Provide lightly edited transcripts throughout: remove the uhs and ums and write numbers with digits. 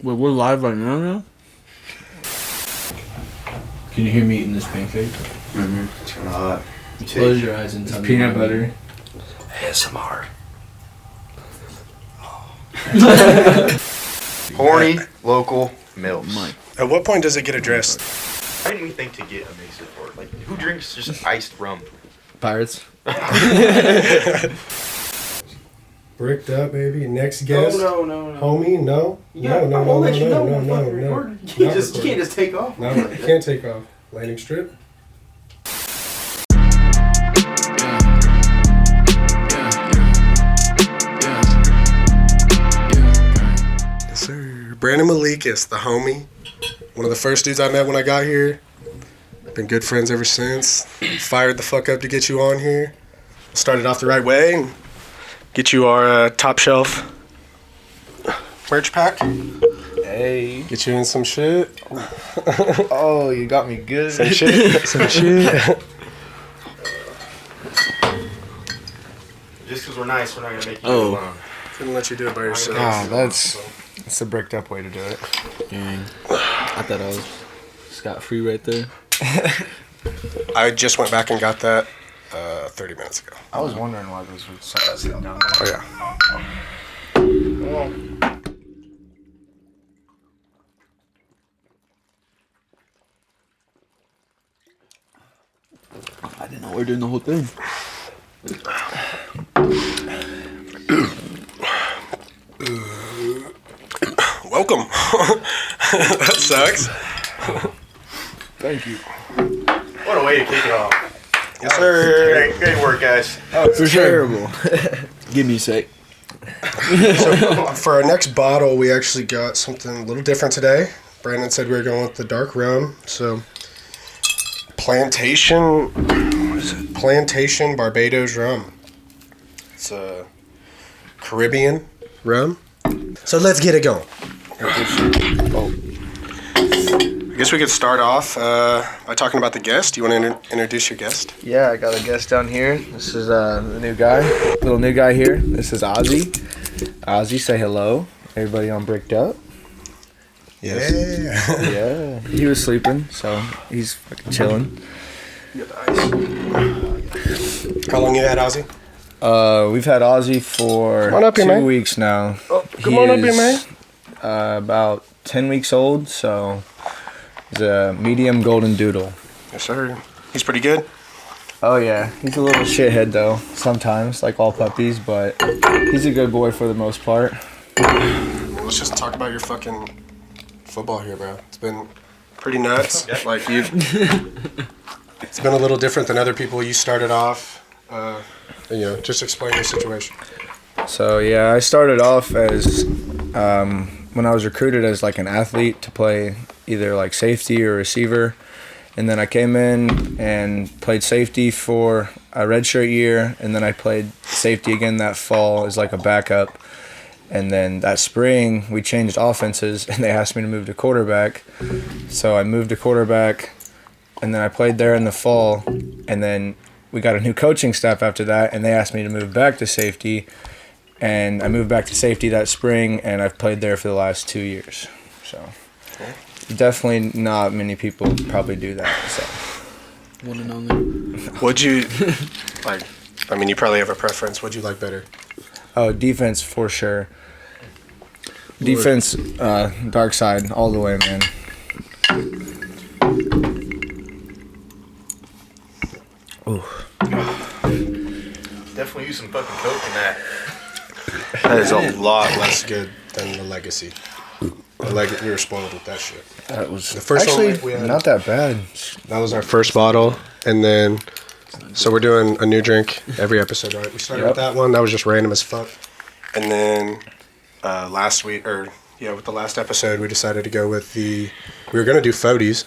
Wait, we're live right now? Can you hear me eating this pancake? Mm-hmm. It's kind of hot. Close your eyes and tell me. Peanut butter. ASMR. Horny local milks. At what point does it get addressed? Why didn't we think to get a mixer for it? Like, who drinks just iced rum? Pirates. Bricked up, baby. Next guest. No. Homie, no. No. You can't just take off. No, you can't take off. Landing strip. Yes, sir. Brandon Malikas, the homie. One of the first dudes I met when I got here. Been good friends ever since. Fired the fuck up to get you on here. Started off the right way and get you our top shelf merch pack. Hey. Get you in some shit. Oh, you got me good. Some shit. Just because we're nice, we're not going to make you Oh. do it alone. Couldn't let you do it by yourself. Ah, that's a bricked up way to do it. Dang. I thought I was scot-free right there. I just went back and got that 30 minutes ago. I was wondering why those were sitting down there. Oh, yeah. I didn't know we were doing the whole thing. Welcome. That sucks. Thank you. What a way to kick it off. Yes, sir. Great work, guys. For terrible. Give me a sec. So for our next bottle, we actually got something a little different today. Brandon said we were going with the dark rum. So Plantation, what is it? Plantation Barbados rum. It's a Caribbean rum. So let's get it going. I guess we could start off by talking about the guest. Do you want to introduce your guest? Yeah, I got a guest down here. This is the new guy. Little new guy here. This is Ozzy. Ozzy, say hello. Everybody on Bricked Up? Yes. Yeah. He was sleeping, so he's fucking chilling. How long you had Ozzy? We've had Ozzy for Come on up here, 2 man. weeks now. Oh, come on up here, man. About 10 weeks old, so he's a medium golden doodle. Yes, sir. He's pretty good. Oh yeah, he's a little shithead though, sometimes, like all puppies, but he's a good boy for the most part. Let's just talk about your fucking football here, bro. It's been pretty nuts. Like it's been a little different than other people. You started off, just explain your situation. So yeah, I started off as when I was recruited as like an athlete to play either like safety or receiver, and then I came in and played safety for a redshirt year, and then I played safety again that fall as like a backup. And then that spring, we changed offenses, and they asked me to move to quarterback. So I moved to quarterback, and then I played there in the fall. And then we got a new coaching staff after that, and they asked me to move back to safety. And I moved back to safety that spring, and I've played there for the last 2 years. So definitely not many people probably do that. So. One and only. What'd you like? I mean, you probably have a preference. What'd you like better? Oh, defense for sure. Defense, dark side all the way, man. Ooh. Definitely use some fucking coke in that. That is a lot less good than the Legacy. We were spoiled with that shit. That was The first actually one we had- not that bad. That was our first bottle, and then so we're doing a new drink every episode, right? We started with that one. That was just random as fuck. And then with the last episode, we decided to go with we were going to do 40s,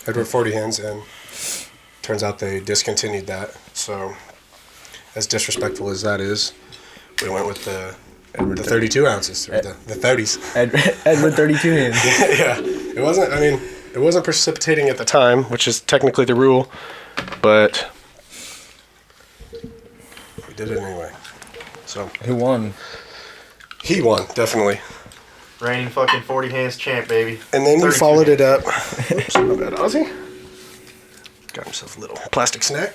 Edward 40 Hens, and turns out they discontinued that. So as disrespectful as that is, we went with the 32 ounces, or the 30s. Edward 32 hands. Yeah, it wasn't precipitating at the time, which is technically the rule, but we did it anyway. So Who won? he won, definitely. Reigning fucking 40 hands champ, baby. And then we 32 followed it hands. up. Oops, my bad, Ozzy. Got himself a little plastic snack.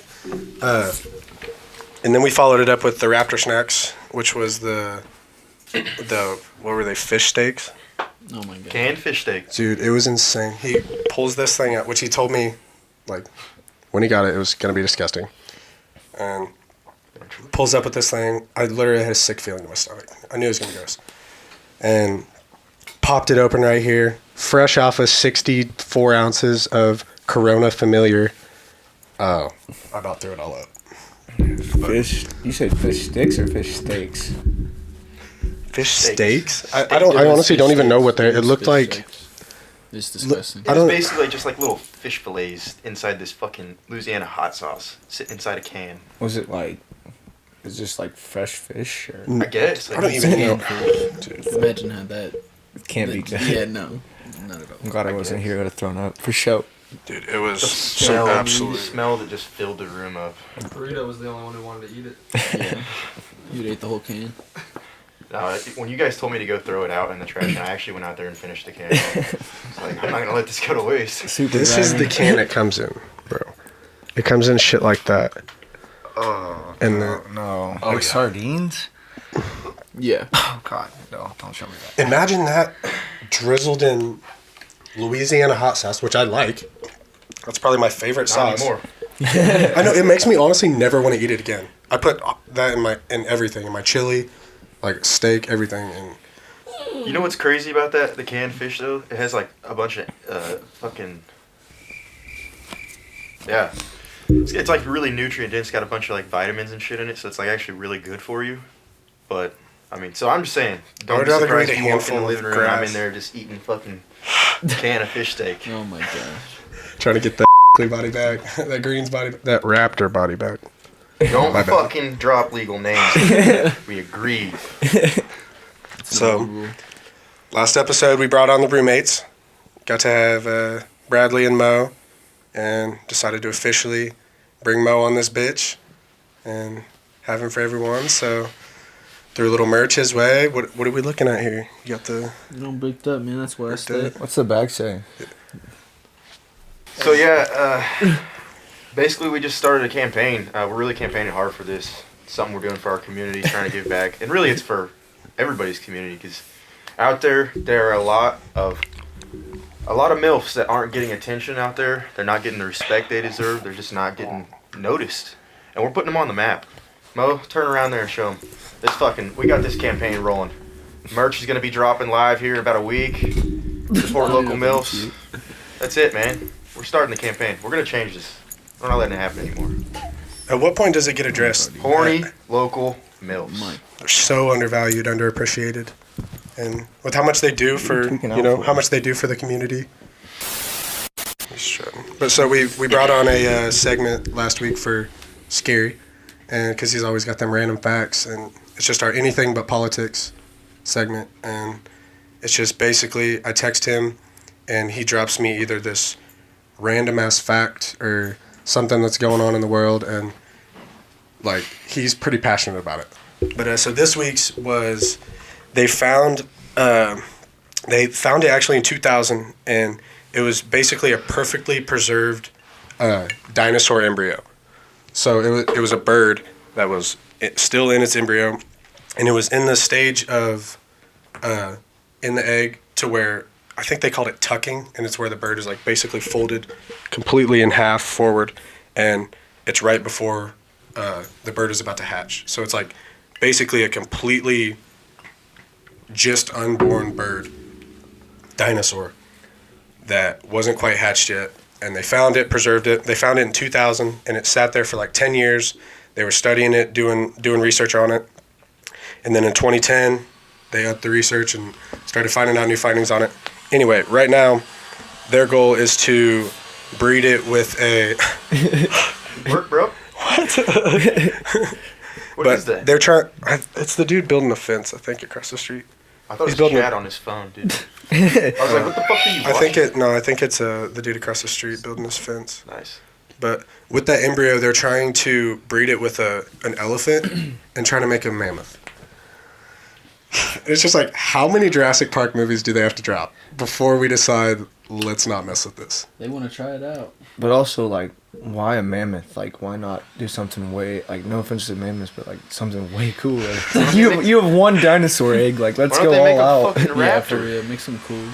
And then we followed it up with the Raptor snacks, which was the what were they, fish steaks? Oh my god. Canned fish steak. Dude, it was insane. He pulls this thing out, which he told me, like, when he got it, it was going to be disgusting. And pulls up with this thing. I literally had a sick feeling in my stomach. I knew it was going to be gross. And popped it open right here. Fresh off of 64 ounces of Corona Familiar. Oh, I about threw it all up. Fish. You said fish sticks or fish steaks? Fish Steaks. steaks? I honestly don't even know what they. It looked like. It's disgusting. It was basically just like little fish fillets inside this fucking Louisiana hot sauce, sitting inside a can. Was it like? It's just like fresh fish, or I guess. Like, I don't even know. Dude, imagine how that. it can't be good. Yeah, no, not at all. I'm glad I wasn't here. I would have thrown up for sure. Dude, it was The so smell, absolute. the smell that just filled the room up. Burrito was the only one who wanted to eat it. Yeah, you'd ate the whole can. No, when you guys told me to go throw it out in the trash, and I actually went out there and finished the can. It's like, I'm not gonna let this go to waste. Super This is the can it comes in, bro. It comes in shit like that. And the, no. Oh, Like yeah. sardines? Yeah. Oh God, no! Don't show me that. imagine that drizzled in Louisiana hot sauce, which I like. That's probably my favorite Not sauce. anymore. I know it makes me honestly never want to eat it again. I put that in everything, in my chili, like steak, everything. And You know what's crazy about that? The canned fish though, it has like a bunch of fucking. Yeah, it's like really nutrient dense. Got a bunch of like vitamins and shit in it, so it's like actually really good for you. But I mean, so I'm just saying, don't would be rather surprised eat a if you walk in the handful of living room and I'm grass. in there just eating fucking can of fish steak. Oh my gosh. trying to get that body back, that Greens body, that Raptor body back. Don't My bad. fucking drop legal names. We agreed. So, last episode we brought on the roommates. Got to have Bradley and Mo, and decided to officially bring Mo on this bitch and have him for everyone. So, threw a little merch his way. What are we looking at here? You got the. You don't bricked up, man. That's where I Bricked stay. up. What's the bag say? So yeah, basically we just started a campaign. We're really campaigning hard for this. It's something we're doing for our community, trying to give back, and really it's for everybody's community because out there are a lot of MILFs that aren't getting attention out there. They're not getting the respect they deserve. They're just not getting noticed, and we're putting them on the map. Mo, turn around there and show them. We got this campaign rolling. Merch is gonna be dropping live here in about a week. Support local MILFs. That's it, man. We're starting the campaign. We're gonna change this. We're not letting it happen anymore. At what point does it get addressed? Horny local MILFs. Mike. They're so undervalued, underappreciated, and with how much they do for Tweaking out you know for how it. much they do for the community. But so we brought on a segment last week for Scary, and because he's always got them random facts, and it's just our anything but politics segment, and it's just basically I text him, and he drops me either this random ass fact or something that's going on in the world, and like he's pretty passionate about it. But so this week's was they found it actually in 2000, and it was basically a perfectly preserved dinosaur embryo. So it was a bird that was still in its embryo, and it was in the stage of in the egg to where I think they called it tucking, and it's where the bird is like basically folded completely in half forward, and it's right before the bird is about to hatch. So it's like basically a completely just unborn bird dinosaur that wasn't quite hatched yet, and they found it, preserved it. They found it in 2000, and it sat there for like 10 years. They were studying it, doing research on it, and then in 2010 they upped the research and started finding out new findings on it. Anyway, right now their goal is to breed it with a Work, bro. What is that? they're trying. It's the dude building a fence, I think, across the street. I thought he's it was building Chad a- on his phone, dude. I was like, what the fuck are you watching? I think it's the dude across the street building this fence. Nice. But with that embryo, they're trying to breed it with an elephant and trying to make a mammoth. It's just like, how many Jurassic Park movies do they have to drop before we decide, let's not mess with this? They want to try it out. But also, like, why a mammoth? Like, why not do something way, like, no offense to mammoths, but, like, something way cooler. You have one dinosaur egg. Like, let's go all out. Yeah, for real. Make some cool.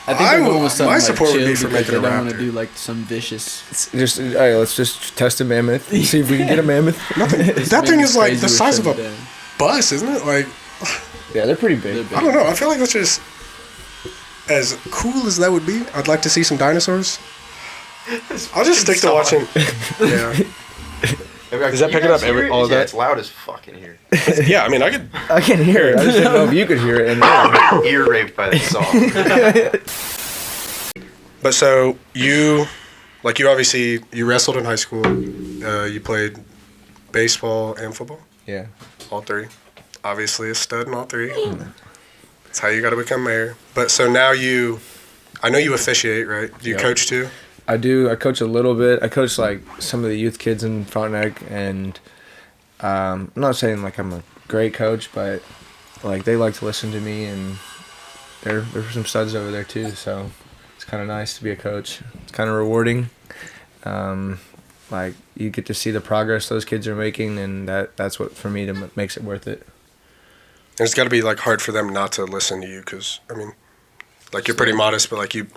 I think they're going with something my like support would chill be for because making they a don't want to raptor. do, like, some vicious... Just, hey, let's just test a mammoth. See if we can get a mammoth. That thing is like the Crazy size of with a them. bus, isn't it? Like, Yeah, they're pretty big. They're big. I don't know. I feel like that's just as cool as that would be. I'd like to see some dinosaurs. I'll just stick to watching. Yeah. Is that picking up all of that? Yeah, it's loud as fuck in here. Yeah, I mean, I could. I can hear it. I just didn't know if you could hear it. Ear raped by this song. But so you obviously you wrestled in high school. You played baseball and football. Yeah. All three. Obviously a stud in all three. That's how you got to become mayor. But so now I know you officiate, right? Do you coach too? I do. I coach a little bit. I coach like some of the youth kids in Frontenac, and I'm not saying like I'm a great coach, but like they like to listen to me, and there's some studs over there too. So it's kind of nice to be a coach. It's kind of rewarding. Like you get to see the progress those kids are making, and that's what for me makes it worth it. And it's got to be like hard for them not to listen to you, because I mean, like you're pretty modest, but like you've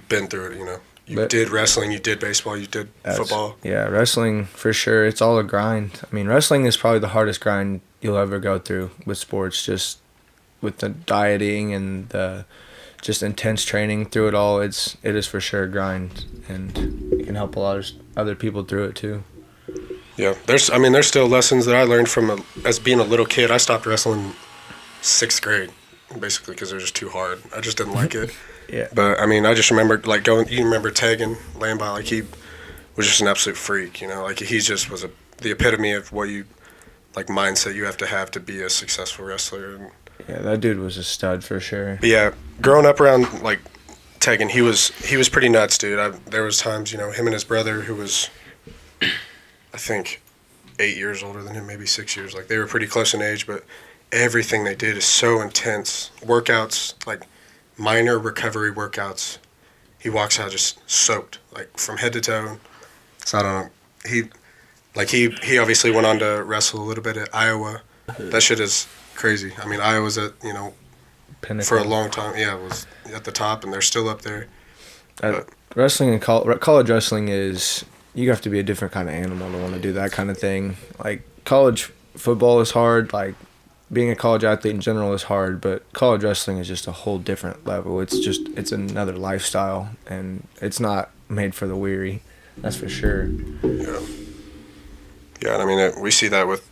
been through it, you know. You did wrestling, you did baseball, you did football. Yeah, wrestling for sure. It's all a grind. I mean, wrestling is probably the hardest grind you'll ever go through with sports, just with the dieting and the just intense training through it all. It is for sure a grind, and you can help a lot of other people through it too. Yeah, there's still lessons that I learned from as being a little kid. I stopped wrestling 6th grade, basically, because it was just too hard. I just didn't like it. Yeah. But I mean, I just remember like going. You remember Tegan laying by, like he was just an absolute freak. You know, like he just was the epitome of what you like mindset you have to be a successful wrestler. And, yeah, that dude was a stud for sure. but yeah, growing up around like Tegan, he was pretty nuts, dude. There was times, you know, him and his brother, who was I think 8 years older than him, maybe 6 years. Like they were pretty close in age, but everything they did is so intense. Workouts, like minor recovery workouts. He walks out just soaked, like from head to toe. So I don't know. He obviously went on to wrestle a little bit at Iowa. That shit is crazy. I mean, Iowa's at, you know, Pinnacle. for a long time. Yeah, was at the top, and they're still up there. Wrestling and college wrestling is, you have to be a different kind of animal to want to do that kind of thing. Like college football is hard. Like being a college athlete in general is hard, but college wrestling is just a whole different level. It's another lifestyle, and it's not made for the weary. That's for sure. Yeah. Yeah, and I mean, we see that with,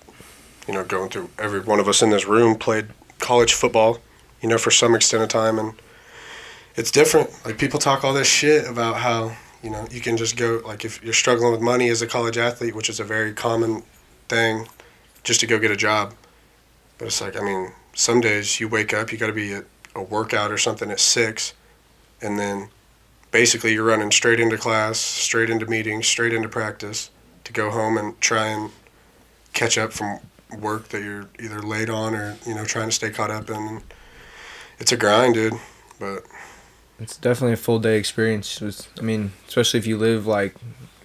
you know, going through every one of us in this room played college football, you know, for some extent of time, and it's different. Like, people talk all this shit about how, you know, you can just go, like, if you're struggling with money as a college athlete, which is a very common thing, just to go get a job. But it's like, I mean, some days you wake up, you got to be at a workout or something at 6, and then basically you're running straight into class, straight into meetings, straight into practice to go home and try and catch up from work that you're either late on or, you know, trying to stay caught up in. It's a grind, dude, but it's definitely a full day experience. I mean, especially if you live like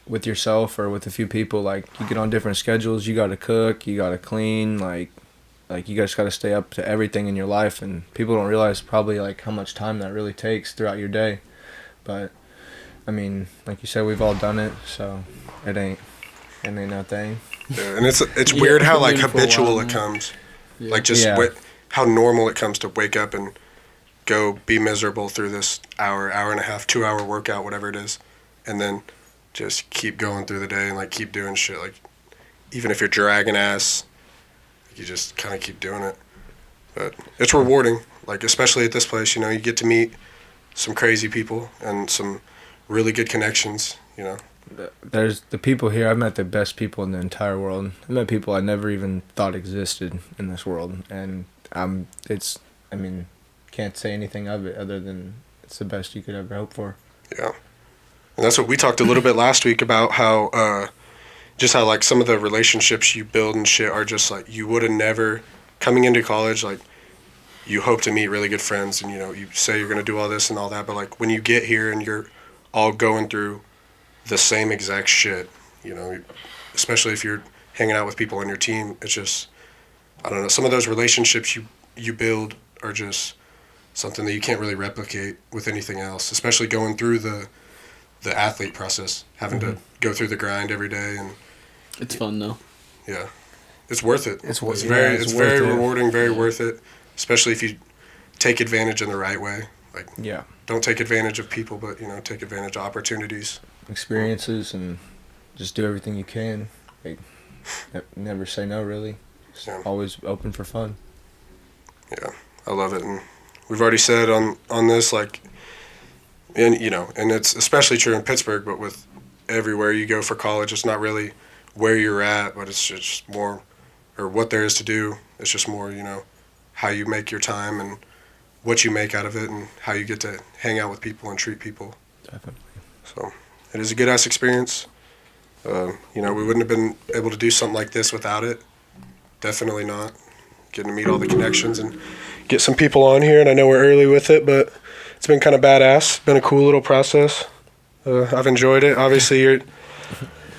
with yourself or with a few people, like you get on different schedules, you got to cook, you got to clean, like you guys got to stay up to everything in your life, and people don't realize probably like how much time that really takes throughout your day. But I mean, like you said, we've all done it, so it ain't no thing. Yeah, and it's weird how like habitual it comes. Yeah. Like just how normal it comes to wake up and go be miserable through this hour and a half, 2 hour workout, whatever it is, and then just keep going through the day and like keep doing shit. Like even if you're dragging ass, you just kind of keep doing it. But it's rewarding. Like especially at this place, you know, you get to meet some crazy people and some really good connections, you know. There's the people here. I've met the best people in the entire world. I've met people I never even thought existed in this world, and can't say anything of it other than it's the best you could ever hope for. Yeah, and that's what we talked a little bit last week about how like some of the relationships you build and shit are just like you would have never coming into college. Like you hope to meet really good friends, and you say you're going to do all this and all that, but like when you get here and you're all going through the same exact shit, especially if you're hanging out with people on your team, it's just, I don't know, some of those relationships you build are just something that you can't really replicate with anything else, especially going through the athlete process, having to go through the grind every day. And it's fun though. Yeah, it's worth it. It's very rewarding, very worth it, especially if you take advantage in the right way. Like, don't take advantage of people, but take advantage of opportunities, experiences, and just do everything you can. Like, never say no, really. Always open for fun. Yeah, I love it. And we've already said on this, like, and it's especially true in Pittsburgh, but with everywhere you go for college, it's not really where you're at, but it's just more, or what there is to do. It's just more, how you make your time and what you make out of it, and how you get to hang out with people and treat people. Definitely. So it is a good ass experience. We wouldn't have been able to do something like this without it. Definitely not. Getting to meet all the connections and get some people on here, and I know we're early with it, but it's been kind of badass. Been a cool little process. I've enjoyed it. Obviously,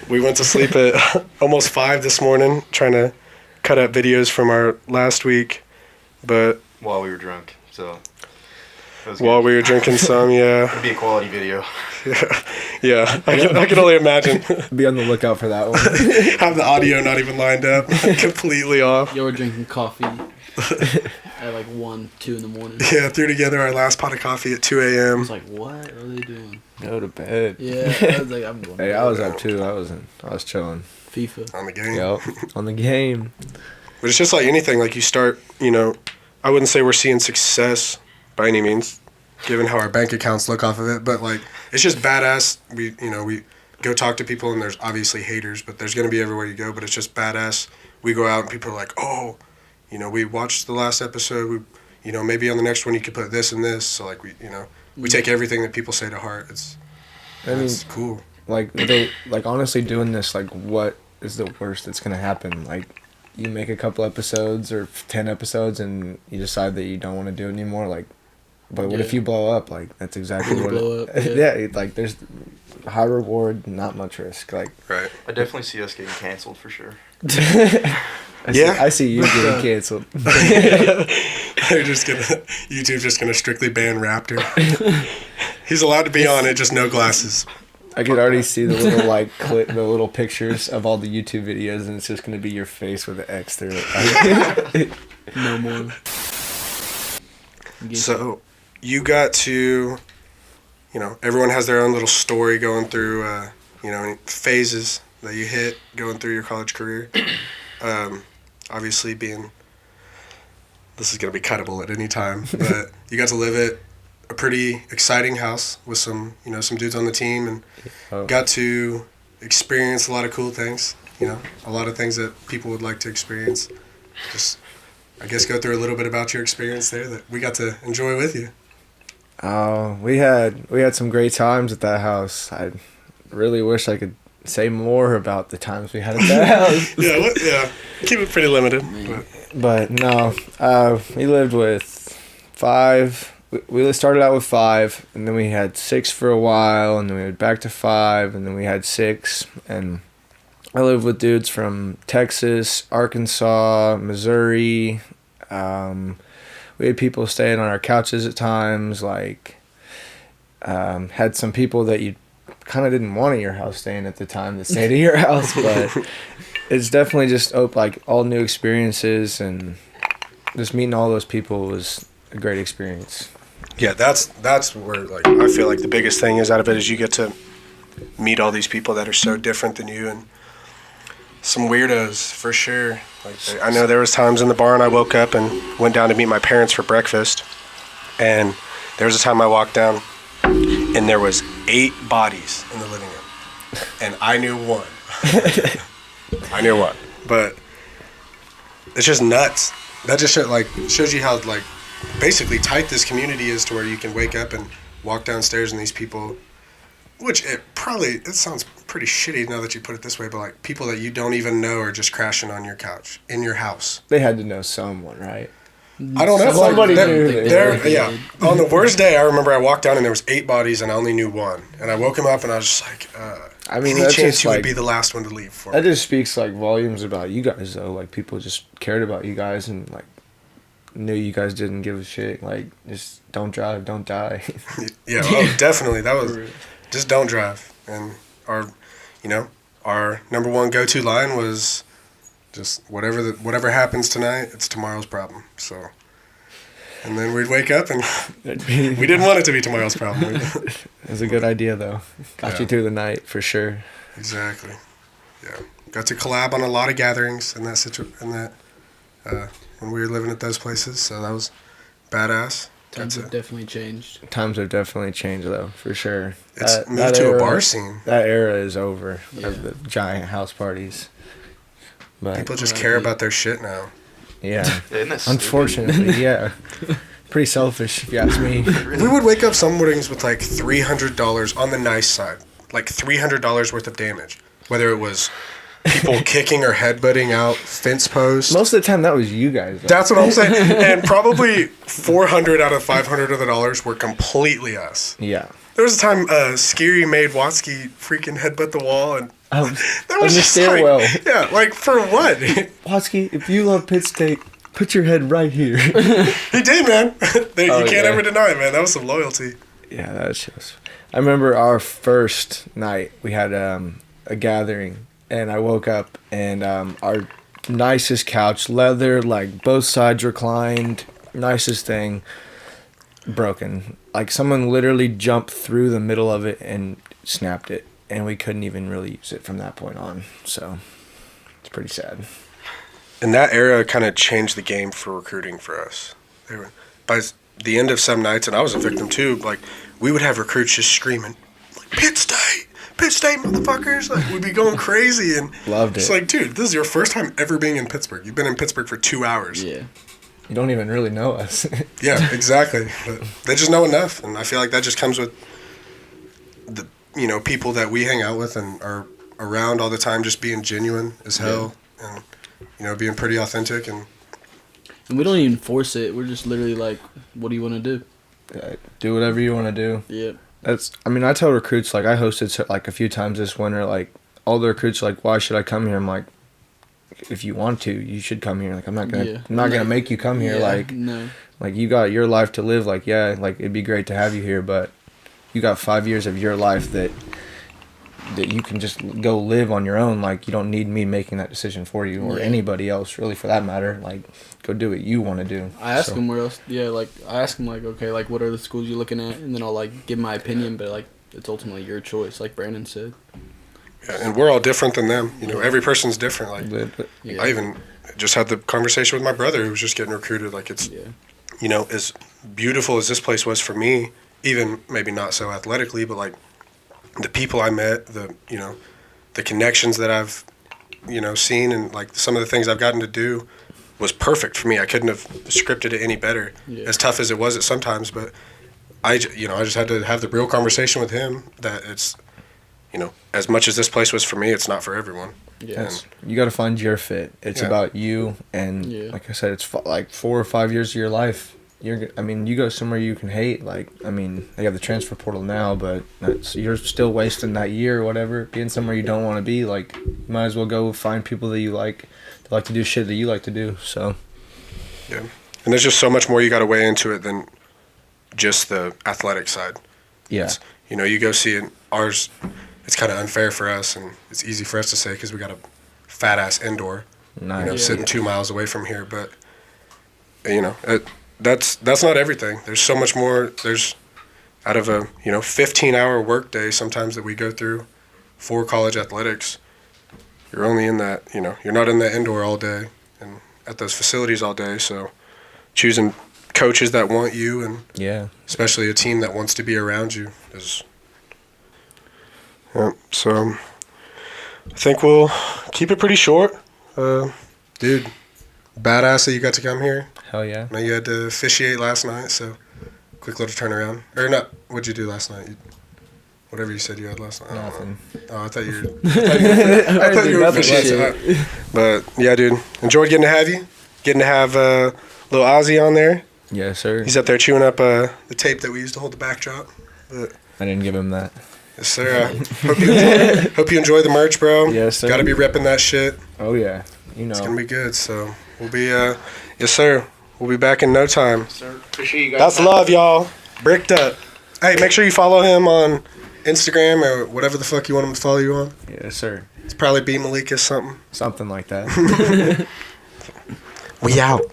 we went to sleep at almost 5 this morning trying to cut up videos from our last week, but while we were drunk, so while we were drinking some, it'd be a quality video. Yeah. I can only imagine. Be on the lookout for that one. Have the audio not even lined up, completely off. Yo, we're drinking coffee at like 1, 2 in the morning. Yeah, threw together our last pot of coffee at 2 I a.m. was like, what are they doing? Go to bed. Yeah, I was like, I'm going. Hey, I was up too. I was chilling. FIFA. On the game. Yep, on the game. But it's just like anything. Like you start, I wouldn't say we're seeing success by any means, given how our bank accounts look off of it. But like, it's just badass. We go talk to people, and there's obviously haters, but there's gonna be everywhere you go. But it's just badass. We go out and people are like, oh, we watched the last episode. We, maybe on the next one you could put this and this. So like we take everything that people say to heart. It's cool. Like honestly doing this, like what is the worst that's gonna happen? Like you make a couple episodes or 10 episodes and you decide that you don't want to do it anymore. Like, but what if you blow up? Like that's exactly what. Blow up, yeah, like there's high reward, not much risk. Like right. I definitely see us getting canceled for sure. I see you getting canceled. YouTube's just gonna strictly ban Raptor. He's allowed to be on it, just no glasses. I could already see the little the little pictures of all the YouTube videos, and it's just gonna be your face with an X through it. No more. So, you got to, everyone has their own little story going through, phases that you hit going through your college career. Obviously this is going to be cuttable at any time, but you got to live at a pretty exciting house with some dudes on the team, and got to experience a lot of cool things, a lot of things that people would like to experience. Just, I guess, go through a little bit about your experience there that we got to enjoy with you. We had some great times at that house. I really wish I could say more about the times we had at that house. Yeah, keep it pretty limited. But no, we lived with 5. We started out with 5, and then we had 6 for a while, and then we went back to 5, and then we had 6. And I lived with dudes from Texas, Arkansas, Missouri. We had people staying on our couches at times. Like, had some people that you kind of didn't want at your house staying at the time that stayed at your house, but it's definitely just like all new experiences, and just meeting all those people was a great experience. Yeah, that's where like I feel like the biggest thing is out of it is you get to meet all these people that are so different than you, and some weirdos for sure. Like I know there was times in the barn I woke up and went down to meet my parents for breakfast, and there was a time I walked down and there was 8 bodies in the living room, and I knew one. But it's just nuts. That just shows you how like basically tight this community is, to where you can wake up and walk downstairs and these people, which it sounds pretty shitty now that you put it this way, but like people that you don't even know are just crashing on your couch in your house. They had to know someone, right? I don't know. Somebody Like, knew. yeah. On the worst day, I remember I walked down and there was 8 bodies and I only knew 1. And I woke him up and I was just like, I mean, any that's chance just you would like, be the last one to leave for that me? just speaks like volumes about you guys though. Like people just cared about you guys and like knew you guys didn't give a shit. Like just don't drive, don't die. Yeah, oh, definitely. That was just don't drive. And our number one go-to line was just whatever happens tonight, it's tomorrow's problem. So, and then we'd wake up and we didn't want it to be tomorrow's problem. It was a good idea though. Got you through the night for sure. Exactly. Yeah, got to collab on a lot of gatherings in that when we were living at those places. So that was badass. Times have definitely changed. Times have definitely changed though, for sure. It's moved to a bar scene. That era is over of the giant house parties. But People just care about their shit now. yeah. Isn't that Unfortunately, yeah. Pretty selfish, if you ask me. We would wake up some mornings with like $300 on the nice side, like $300 worth of damage, whether it was people kicking or headbutting out fence posts. Most of the time, that was you guys. Though. That's what I'm saying. And probably 400 out of 500 of the dollars were completely us. Yeah. There was a time Skiri made Watsky freaking headbutt the wall, and that was just stairwell. like, yeah, like for what? Watsky, if you love Pitt State, put your head right here. He did, man. You can't yeah. ever deny it, man. That was some loyalty. Yeah, that was just... I remember our first night, we had a gathering, and I woke up, and our nicest couch, leather, like both sides reclined, nicest thing, broken. Like someone literally jumped through the middle of it and snapped it, and we couldn't even really use it from that point on. So it's pretty sad. And that era kind of changed the game for recruiting for us. By the end of some nights, and I was a victim too, like we would have recruits just screaming, like, Pitt State, motherfuckers. Like we'd be going crazy and Loved it. It's like, dude, this is your first time ever being in Pittsburgh. You've been in Pittsburgh for 2 hours. Yeah. You don't even really know us. Yeah, exactly. But they just know enough, and I feel like that just comes with the people that we hang out with and are around all the time, just being genuine as hell, and being pretty authentic. And we don't even force it. We're just literally like, what do you want to do? Do whatever you want to do. Yeah. I tell recruits, like I hosted like a few times this winter, like all the recruits are like, why should I come here? I'm like, if you want to, you should come here. Like I'm not gonna make you come here. Yeah, like no. Like you got your life to live. Like yeah, like it'd be great to have you here, but you got 5 years of your life that you can just go live on your own. Like you don't need me making that decision for you or anybody else really for that matter. Like go do what you want to do. I ask him where else. Yeah, like I ask him like, okay, like what are the schools you're looking at, and then I'll like give my opinion, but like it's ultimately your choice, like Brandon said. Yeah, and we're all different than them. Every person's different. Like Yeah. I even just had the conversation with my brother who was just getting recruited. Like it's as beautiful as this place was for me, even maybe not so athletically, but like the people I met, the connections that I've seen, and like some of the things I've gotten to do was perfect for me. I couldn't have scripted it any better. As tough as it was at sometimes, but I just had to have the real conversation with him that it's as much as this place was for me, it's not for everyone. Yes, you got to find your fit. It's about you, and like I said, it's like 4 or 5 years of your life. You go somewhere you can hate. Like, they have the transfer portal now, but you're still wasting that year or whatever, being somewhere you don't want to be. Like, you might as well go find people that you like, that like to do shit that you like to do. So, yeah, and there's just so much more you got to weigh into it than just the athletic side. Yeah, you go see it. Ours, it's kind of unfair for us, and it's easy for us to say because we got a fat ass indoor, sitting 2 miles away from here. But that's not everything. There's so much more. There's out of a 15-hour work day sometimes that we go through for college athletics. You're only in that you're not in that indoor all day and at those facilities all day. So choosing coaches that want you and especially a team that wants to be around you is. Yeah, so I think we'll keep it pretty short. Dude, badass that you got to come here. Hell yeah. I know you had to officiate last night, so quick little turnaround. Or not, what'd you do last night? Whatever you said you had last night. Nothing. I thought you were officiating. But yeah, dude, enjoyed getting to have you. Getting to have Little Ozzy on there. Yes, sir. He's up there chewing up the tape that we used to hold the backdrop. But, I didn't give him that. yes, sir. Hope you enjoy the merch, bro. Yes, sir. Got to be repping that shit. Oh, yeah. You know. It's going to be good. So we'll be, yes, sir. We'll be back in no time. Sir, appreciate you guys. That's love, y'all. Bricked up. Hey, make sure you follow him on Instagram or whatever the fuck you want him to follow you on. Yes, sir. It's probably B. Malikas something. Something like that. We out.